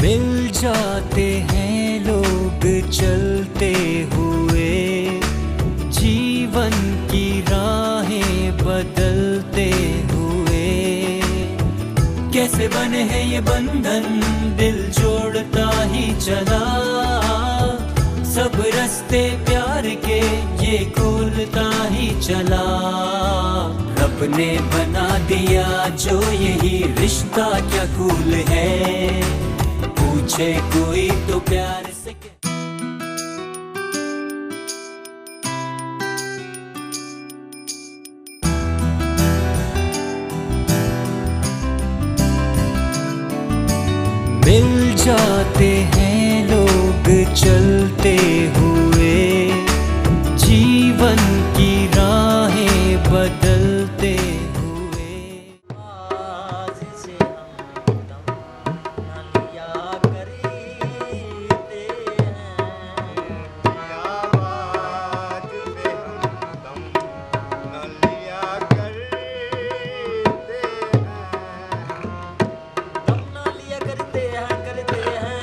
मिल जाते हैं लोग चलते हुए, जीवन की राहें बदलते हुए। कैसे बने हैं ये बंधन, दिल जोड़ता ही चला, सब रास्ते प्यार के ये खोलता ही चला। रब ने बना दिया जो यही रिश्ता क्या कूल है, पूछे कोई तो प्यार से। मिल जाते हैं लोग चलते हुए, जीवन की राहें बदलते हुए। आज से हम दम न लिया करते हैं, आवाज पे हम दम न लिया करते हैं। दम न लिया करते हैं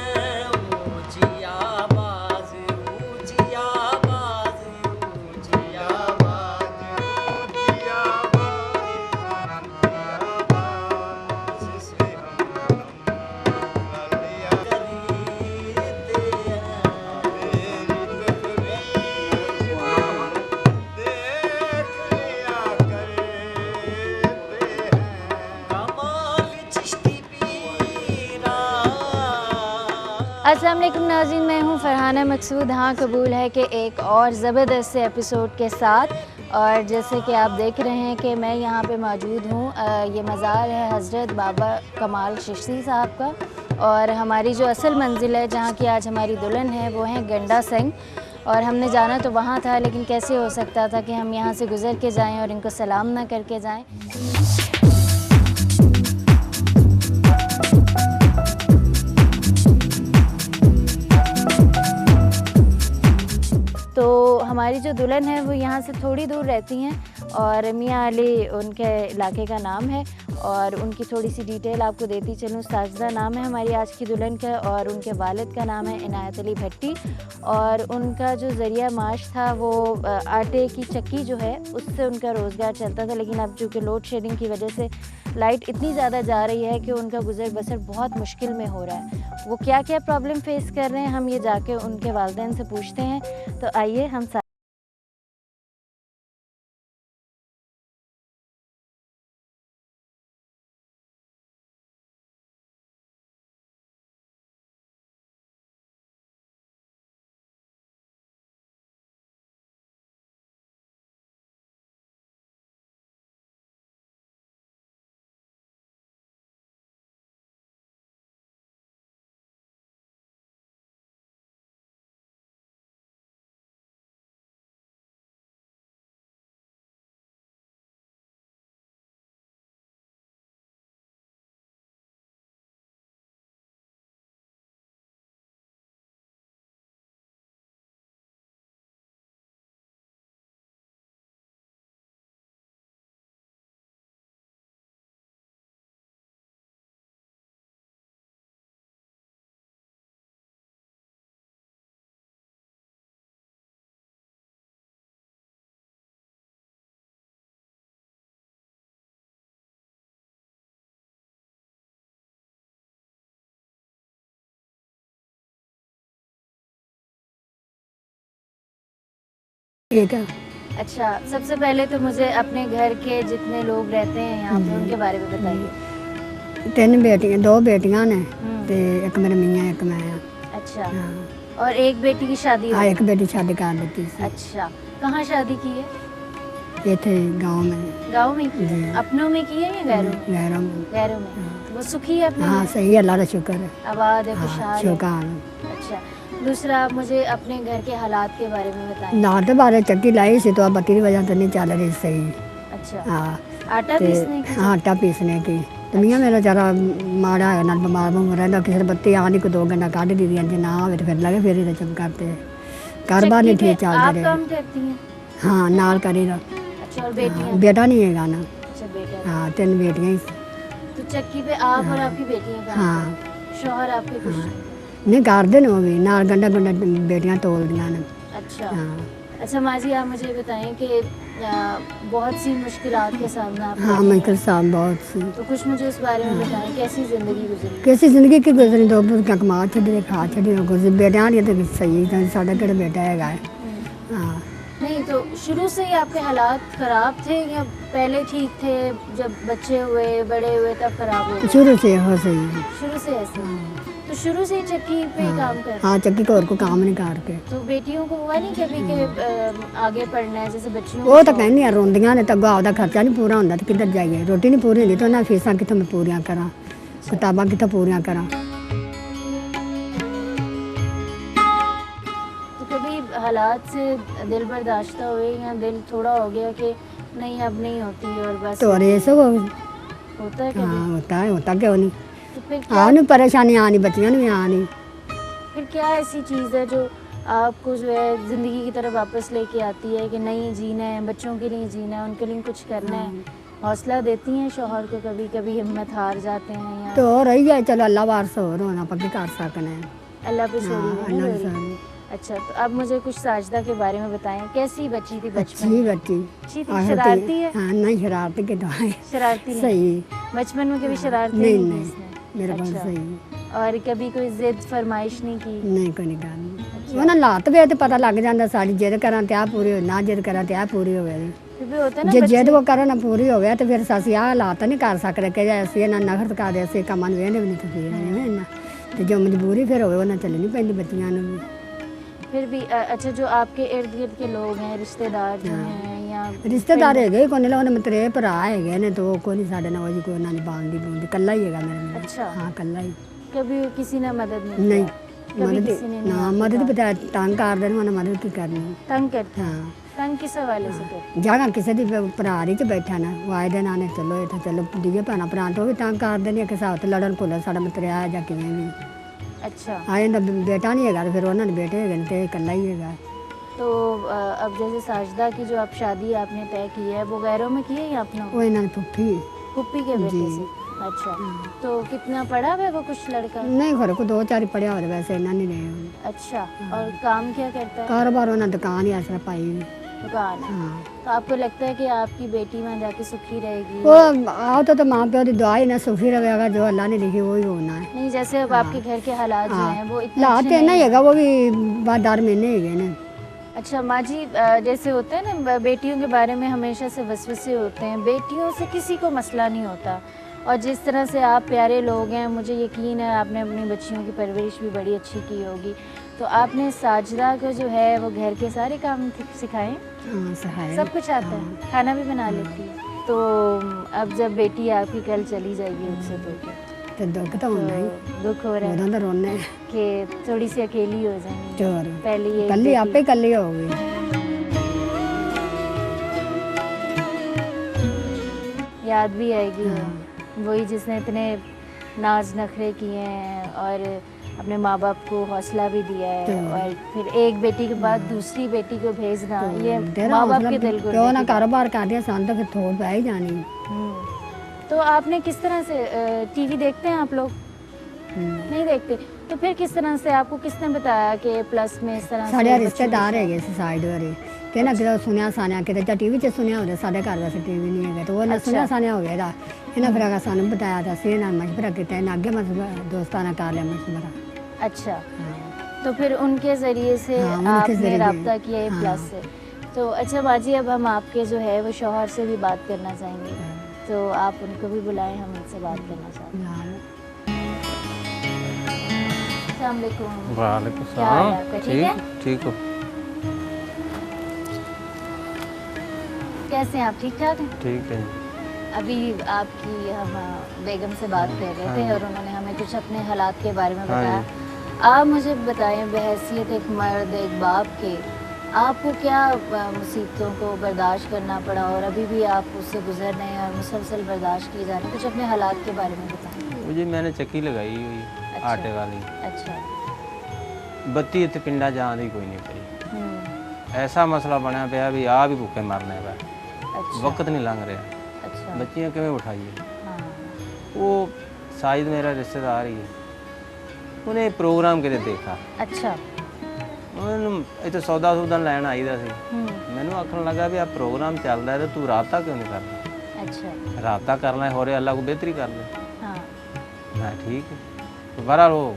ऊंची आवाज, ऊंची आवाज, ऊंची आवाज से हम दम न लिया करते हैं। तेरी तस्वीर देख लिया करते हैं। कमाल चिश्ती पीरा। अस्सलाम वालेकुम नाज़रीन, मैं हूँ फरहाना मकसूद। हाँ, कबूल है कि एक और ज़बरदस्त से एपिसोड के साथ। और जैसे कि आप देख रहे हैं कि मैं यहाँ पे मौजूद हूँ, ये मज़ार है हज़रत बाबा कमाल चिश्ती साहब का। और हमारी जो असल मंजिल है जहाँ की आज हमारी दुल्हन है वो है गंडा सिंह। और हमने जाना तो वहाँ था, लेकिन कैसे हो सकता था कि हम यहाँ से गुज़र के जाएँ और इनको सलाम ना करके जाएँ। तो हमारी जो दुल्हन है वो यहाँ से थोड़ी दूर रहती हैं और मियाँ अली उनके इलाके का नाम है। और उनकी थोड़ी सी डिटेल आपको देती चलूँ। साजिदा नाम है हमारी आज की दुल्हन का, और उनके वालिद का नाम है इनायत अली भट्टी। और उनका जो ज़रिया माश था वो आटे की चक्की जो है उससे उनका रोज़गार चलता था। लेकिन अब चूँकि लोड शेडिंग की वजह से लाइट इतनी ज़्यादा जा रही है कि उनका गुजर बसर बहुत मुश्किल में हो रहा है। वो क्या क्या प्रॉब्लम फेस कर रहे हैं हम ये जाके उनके वालिदैन से पूछते हैं। तो आइए हम साथ। अच्छा, सबसे पहले तो मुझे अपने घर के जितने लोग रहते हैं यहाँ पे उनके बारे में बताइए। तीन बेटियां, दो बेटियां ने ते एक मेरे मियाँ एक मैं हाँ। अच्छा, और एक बेटी की शादी हो हाँ, गई? एक बेटी शादी कर दी थी। अच्छा, कहाँ शादी की है? ये थे गाँव में। गाँव में की है? अपनों में की है या गैरों में? गैरों में। गैरों में। वो सुखी है अपने? हाँ, सही है, अल्लाह का शुक्र है। आबाद है, हाँ, खुशहाल है? शुक्र है। अच्छा, दूसरा मुझे अपने घर के हालात के बारे में बताइए। लाट बारे चक्की लाई सी तो अब बत्ती की वजह से नहीं चल रही सही। अच्छा, हाँ, आटा पीसने की? हाँ, आटा पीसने की। तो मियाँ मेरा जरा माड़ा है, नाल बीमार बूमर रहता, किसी ने बत्ती आनी को 2 घंटा कढ़ दी जे ना आवे तो फिर लगे फिर ही चम करते कारोबार नहीं ठीक चल आप रहे। काम करती हैं? हाँ, नाल करी रहा। अच्छा, और बेटियाँ? बेटा नहीं है गाना। अच्छा, बेटा। हाँ, 3 बेटियां ही। तो चक्की पे आप और आपकी बेटियाँ काम हाँ, करती हैं। शौहर आपके कुछ नहीं करते ने वो भी नाल गंडा गंडा बेटियां तोल दियां ने। अच्छा हाँ अच्छा माँ जी, आप मुझे बताएं कि बहुत सी मुश्किलात का सामना आप हाँ मुश्किल साहब बहुत सी तो कुछ मुझे इस बारे में बताएं, कैसी ज़िंदगी गुजरी? कैसी जिंदगी की गुजरी, दो पुरखा कमा छे खा छे गुजरी बेटियां नहीं तो सही था साढ़ा केड़ा बेटा है। हाँ नहीं तो शुरू से ही आपके हालात ख़राब थे या पहले ठीक थे, जब बच्चे हुए बड़े हुए तब ख़राब हो गए? शुरू से हो सही। शुरू से ऐसे तो शुरू से ही चक्की पे ही काम कर हाँ चक्की को और को काम नहीं करके तो बेटियों को हुआ नहीं कभी कि आगे पढ़ना है, जैसे बच्चियों वो तो कहनी है रोंदियां ने तगो आपदा खर्चा नहीं पूरा होंदा तो किधर जाइए, रोटी नहीं पूरी होंदी तो ना फीसां कितों मैं पूरियां करा, किताबां कितों पूरियां करा। तो कभी हालात से दिल बर्दाश्त हुए या दिल थोड़ा हो गया कि नहीं अब नहीं होती और बस तो और ये सब होता है कभी? हाँ होता क्यों नहीं। तो फिर क्या हाँ नहीं परेशानी आनी बच्चियां भी आनी। फिर क्या ऐसी चीज़ है जो आपको जो है ज़िंदगी की तरफ वापस लेके आती है कि नहीं जीना है, बच्चों के लिए जीना है, उनके लिए कुछ करना है? हौसला देती हैं शौहर को? कभी कभी हिम्मत हार जाते हैं या तो हो रही है चलो अल्लाह वारस हो रोना पक्की कर सकने। अल्लाह पे छोड़ी हाँ, हुई है अल्लाह रोरी? सारी। अच्छा तो अब मुझे कुछ साजदा के बारे में बताएं, कैसी बच्ची थी बचपन अच्छी में? बच्ची अच्छी थी, और शरारती है? हाँ नहीं शरारती के तो है शरारती नहीं? सही बचपन में कभी शरारती नहीं नहीं की नहीं इसने? मेरे पास अच्छा। सही और कभी कोई जिद फरमाइश नहीं की? नहीं कोई निकाल वो ना लात वे तो पता लग जाता सारी जिद करा तो पूरी हो ना जिद करा तो पूरी हो गई। फिर भी होता है ना जे बच्चे जिद वो करो ना पूरी हो गया तो फिर असं आ हालात नहीं कर सकते कि असं ना नखरत कर दे असं कमान वेंदे भी नहीं तो फिर ना तो जो मजबूरी फिर होवे ना चलनी पैंदी बच्चियां भी। फिर भी अच्छा जो आपके इर्द गिर्द के लोग हैं, रिश्तेदार जो हैं या रिश्तेदार है कोई नहीं उन्हें मेरे भरा है ने तो कोई नहीं साढ़े ना जी कोई ना बांधदी बूंदी कल्ला ही है मेरे। अच्छा हाँ कल्ला ही कभी किसी ने मदद नहीं नहीं किया? कभी मदद किसी ने नहीं ना आपकी मदद बात- भी तंग कर देने उन्हें मदद की करनी। तंग करते हाँ तंग किस हवाले से करते? जागा किसी की भरा च बैठा ना वो आए दिन आने चलो इतना चलो दिए भैन भरा तो भी तंग कर देने किस हाथ लड़न भुल साढ़ा मतरिया या कि भी अच्छा आए बेटा नहीं है फिर उन्होंने बेटे है तो कल्ला ही है। तो अब जैसे साजदा की जो आप शादी आपने तय की है वो गैरों में की है या अपनों वो इन्होंने पुप्पी पुप्पी के बेटे से? अच्छा तो कितना पढ़ा है वो कुछ लड़का? नहीं घर को 2-4 पढ़िया हो वैसे इन्ना नहीं रहे। अच्छा और काम क्या करता है? कारोबार उन्होंने दुकान ही असर पाई। दुकान है। हाँ तो आपको लगता है कि आपकी बेटी वहाँ जाके सुखी रहेगी? वो आओ तो माँ प्यो की दुआ ही ना सुखी रहेगा जो अल्लाह ने लिखी वही होना है। नहीं जैसे अब आपके घर के हालात जो हैं वो इतने हालात अच्छे तो नहीं नहीं है वो भी बाद 4 महीने ही गए ना। अच्छा माँ जी जैसे होता है ना बेटियों के बारे में हमेशा से वसवसे होते हैं, बेटियों से किसी को मसला नहीं होता और जिस तरह से आप प्यारे लोग हैं मुझे यकीन है आपने अपनी बच्चियों की परवरिश भी बड़ी अच्छी की होगी। तो आपने साजदा को जो है वो घर के सारे काम सिखाए? हाँ सहाय सब कुछ आता है, खाना भी बना लेती है? तो अब जब बेटी आपकी कल चली जाएगी मुझसे तो दुख तो होना ही तो दुख हो रहा है उधर तो रोने कि थोड़ी सी अकेली हो जाएंगी? चोर पहले ये कल्ली आपे ही कल्ली हो गई। याद भी आएगी वही जिसने इतने नाज नखरे किए हैं और अपने माँ बाप को हौसला भी दिया है और फिर एक बेटी के बाद दूसरी बेटी को भेजना ये माँ बाप के दिल को क्यों ना कारोबार कर दिया सान तो फिर थोड़ पे ही जानी। तो आपने किस तरह से टीवी देखते हैं आप लोग? नहीं देखते? तो फिर किस तरह से आपको किसने बताया कि प्लस में इस तरह साढ़े से रिश्तेदार है साइड वाले कहना कि सुनिया सानिया कि टीवी च सुनिया हो साढ़े घर वैसे टीवी नहीं है तो वो ना सुनिया सानिया हो गया इन्हें फिर सानू बताया था सी ना मशवरा किया इन्हें अगे दोस्ताना कर लिया मशवरा। अच्छा तो फिर उनके ज़रिए से हाँ, उनके आपने ज़रिए। रब्ता किया है हाँ। प्लस से। तो अच्छा बाजी अब हम आपके जो है वो शौहर से भी बात करना चाहेंगे तो आप उनको भी बुलाएं, हम उनसे बात करना चाहते हैं। अस्सलाम वालेकुम। वालेकुम क्या हाल है सलाम। आपका? ठीक है? ठीक हो? कैसे हैं आप? ठीक ठाक हैं? ठीक है। अभी आपकी हम बेगम से बात कर रहे थे हाँ। और उन्होंने हमें कुछ अपने हालात के बारे में हाँ बताया। आप मुझे बताएं बहैसियत एक मर्द एक बाप के आपको क्या मुसीबतों को बर्दाश्त करना पड़ा और अभी भी आप उससे गुजर रहे हैं और मुसलसल बर्दाश्त किए जा रहे हैं, कुछ अपने हालात के बारे में बताएं। मुझे मैंने चक्की लगाई हुई अच्छा। आटे वाली अच्छा। बत्ती इतने पिंडा जान ही कोई नहीं पई ऐसा मसला बनया पिया भी आ भी भुखे मरने पा अच्छा। वक्त नहीं लंघ रहा अच्छा। बच्चियां किवें उठाइए हाँ। वो साजिद मेरा रिश्तेदार ही है ਉਹਨੇ ਪ੍ਰੋਗਰਾਮ ਕਿਤੇ ਦੇਖਾ अच्छा ਉਹਨੂੰ ਇੱਥੇ ਸੌਦਾ ਸੂਦਾ ਲੈਣ ਆਈਦਾ ਸੀ ਮੈਨੂੰ ਆਖਣ ਲੱਗਾ ਵੀ ਆ ਪ੍ਰੋਗਰਾਮ ਚੱਲਦਾ ਹੈ ਤੇ ਤੂੰ ਰਾਬਤਾ ਕਿਉਂ ਨਹੀਂ ਕਰਦਾ अच्छा ਰਾਬਤਾ ਕਰਨਾ ਹੈ ਹੋਰੇ ਅੱਲਾ ਕੋ ਬਿਹਤਰੀ ਕਰ ਲੈ हाँ ਮੈਂ ਠੀਕ ਹੈ ਦੁਬਾਰਾ ਉਹ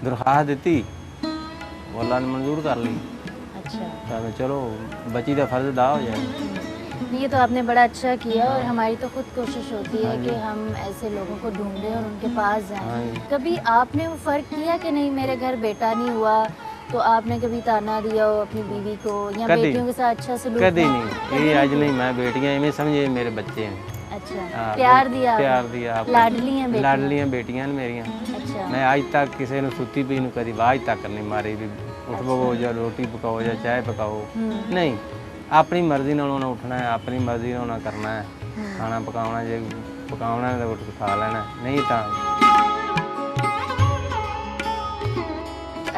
ਦਰਖਾਸਤ ਦਿੱਤੀ ਉਹ ਅੱਲਾ ਨੇ ਮਨਜ਼ੂਰ ਕਰ ਲਈ अच्छा ਤਾਂ ਮੈਂ ਚਲੋ ਬੱਚੀ ਦਾ ਫਰਜ਼ ਅਦਾ ਹੋ ਜਾਏ ये तो आपने बड़ा अच्छा किया और हमारी तो खुद कोशिश होती है कि हम ऐसे लोगों को ढूंढें और उनके पास हाँ जाएं। जी। कभी आपने वो फ़र्क किया कि नहीं मेरे घर बेटा नहीं हुआ तो आपने कभी ताना दिया हो अपनी बीवी को या कभी। बेटियों के साथ अच्छा सलूक कभी किया? नहीं ये आज नहीं मैं बेटियां इवें समझे मेरे बच्चे हैं अच्छा हाँ, प्यार दिया आपने? प्यार दिया आपने। लाडली हैं बेटियां? ਲਾਡਲੀਆਂ ਬੇਟੀਆਂ ਨੇ ਮੇਰੀਆਂ अच्छा ਮੈਂ ਅੱਜ ਤੱਕ ਕਿਸੇ ਨੂੰ ਸੁੱਤੀ ਪਈ ਨੂੰ ਕਦੀ ਆਵਾਜ਼ ਤੱਕ ਨਹੀਂ ਮਾਰੀ ਵੀ ਉੱਠ ਬਵੋ ਜਾਂ ਰੋਟੀ ਪਕਾਓ ਜਾਂ ਚਾਹ ਪਕਾਓ ਨਹੀਂ ਆਪਣੀ ਮਰਜ਼ੀ ਨਾਲ ਉਹਨਾਂ ਉੱਠਣਾ ਹੈ ਆਪਣੀ ਮਰਜ਼ੀ ਨਾਲ ਉਹਨਾਂ ਕਰਨਾ ਹੈ ਖਾਣਾ ਪਕਾਉਣਾ ਜੇ ਪਕਾਉਣਾ ਹੈ ਤਾਂ ਉੱਠ ਕੇ ਖਾ ਲੈਣਾ ਨਹੀਂ ਤਾਂ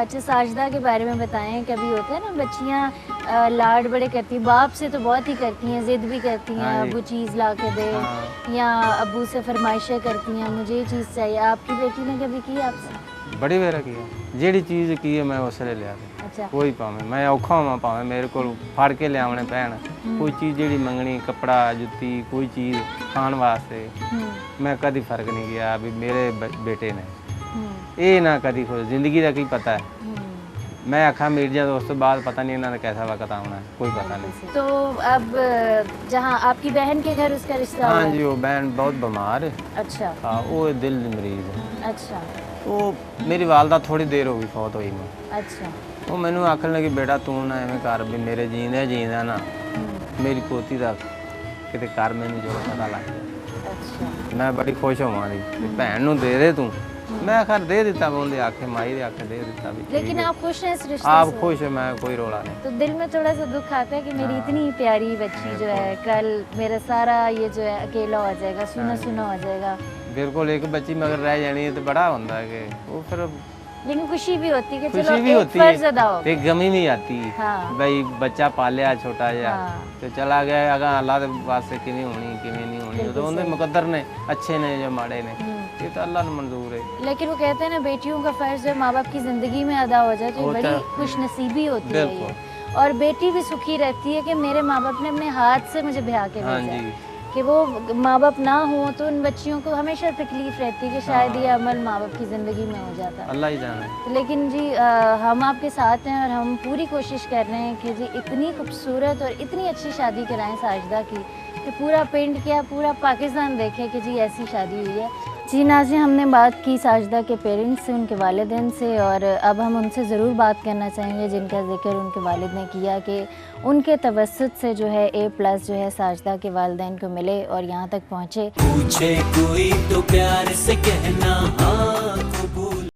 अच्छा साजदा के बारे में बताएं कभी होता है ना बच्चियाँ लाड बड़े करती हैं बाप से तो बहुत ही करती हैं ज़िद भी करती हैं हाँ जी। अबू चीज़ ला के दे हाँ। या अबू से फरमाइशें करती हैं मुझे ये चीज़ चाहिए आपकी बेटी ने कभी की आपसे ਬੜੀ ਵੇਰਾ ਕੀ ਹੈ ਜਿਹੜੀ ਚੀਜ਼ ਕੀ ਹੈ ਮੈਂ ਉਸੇ ਲਿਆ ਦੇ अच्छा ਕੋਈ ਭਾਵੇਂ ਮੈਂ ਔਖਾ ਹੋਵਾਂ ਭਾਵੇਂ ਮੇਰੇ ਕੋਲ ਫੜ ਕੇ ਲਿਆਉਣੇ ਪੈਣ ਕੋਈ ਚੀਜ਼ ਜਿਹੜੀ ਮੰਗਣੀ ਕੱਪੜਾ ਜੁੱਤੀ ਕੋਈ ਚੀਜ਼ ਖਾਣ ਵਾਸਤੇ ਮੈਂ ਕਦੀ ਫਰਕ ਨਹੀਂ ਗਿਆ ਵੀ ਮੇਰੇ ਬੇਟੇ ਨੇ ਇਹ ਨਾ ਕਦੀ ਖੁਦ ਜ਼ਿੰਦਗੀ ਦਾ ਕੀ ਪਤਾ ਹੈ ਮੈਂ ਆਖਾਂ ਮਿਰਜ਼ਾ ਤੋਂ ਉਸ ਤੋਂ ਬਾਅਦ ਪਤਾ ਨਹੀਂ ਇਹਨਾਂ ਦਾ कैसा वक्त आना है कोई पता नहीं तो अब जहाँ आपकी बहन के घर उसका रिश्ता हुआ हाँ है? जी वो बहन बहुत बीमार है अच्छा हाँ वो दिल दी मरीज है अच्छा वो मेरी वालदा थोड़ी देर हो गई फौत हुई में अच्छा ਉਹ ਮੈਨੂੰ ਆਖਣ ਲੱਗੀ ਬੇਟਾ ਤੂੰ ਨਾ ਐਵੇਂ ਕਰ ਵੀ ਮੇਰੇ ਜੀਂਦਾ ਨਾ ਮੇਰੀ ਪੋਤੀ ਦਾ ਕਿਤੇ ਕਰ ਮੈਨੂੰ ਜੋ ਪਤਾ ਲੱਗ ਗਿਆ अच्छा ਮੈਂ ਬੜੀ ਖੁਸ਼ ਹੋਵਾਂਗੀ ਵੀ ਭੈਣ ਨੂੰ ਦੇ ਦੇ ਤੂੰ ਮੈਂ ਖਰ ਦੇ ਦਿੱਤਾ ਮੈਂ ਉਹਦੇ ਆਖੇ ਮਾਈ ਦੇ ਆਖੇ ਦੇ ਦਿੱਤਾ ਵੀ ठीक लेकिन है। आप खुश हैं इस रिश्ते आप से? खुश है मैं कोई रोला नहीं तो दिल में थोड़ा सा दुख आता है कि मेरी इतनी प्यारी बच्ची जो है कल मेरा सारा ये जो है अकेला हो जाएगा सुना सुना हो जाएगा बिल्कुल एक बच्ची मगर रह जानी है तो बड़ा होता है कि वो फिर लेकिन खुशी भी होती है कि चलो खुशी भी एक होती फर्ज है अदा हो गया। एक गमी भी आती है हाँ भाई बच्चा पालिया छोटा जा हाँ। तो चला गया अगर अल्लाह के वास्ते किवें होनी किवें नहीं होनी तो उनके मुकद्दर ने अच्छे ने जो माड़े ने ये तो अल्लाह ने मंजूर है लेकिन वो कहते हैं ना बेटियों का फर्ज है माँ बाप की जिंदगी में अदा हो जाए तो ये होता बड़ी है। खुशनसीबी होती है ये बिल्कुल। और बेटी भी सुखी रहती है कि मेरे माँ बाप ने अपने हाथ से मुझे ब्याह के हाँ भेजा है। जी कि वो माँ बाप ना हो तो उन बच्चियों को हमेशा तकलीफ रहती है कि शायद ये अमल माँ बाप की ज़िंदगी में हो जाता है अल्लाह ही जाने लेकिन जी हम आपके साथ हैं और हम पूरी कोशिश कर रहे हैं कि जी इतनी खूबसूरत और इतनी अच्छी शादी कराएं साजदा की कि पूरा पिंड क्या पूरा पाकिस्तान देखे कि जी ऐसी शादी हुई है। जी नाज़रीन हमने बात की साजदा के पेरेंट्स से उनके वालिदैन से और अब हम उनसे ज़रूर बात करना चाहेंगे जिनका जिक्र उनके वालिद ने किया कि उनके तवस्सुत से जो है A+ जो है साजदा के वालिदैन को मिले और यहाँ तक पहुँचे। पूछे कोई तो प्यार से कहना हाँ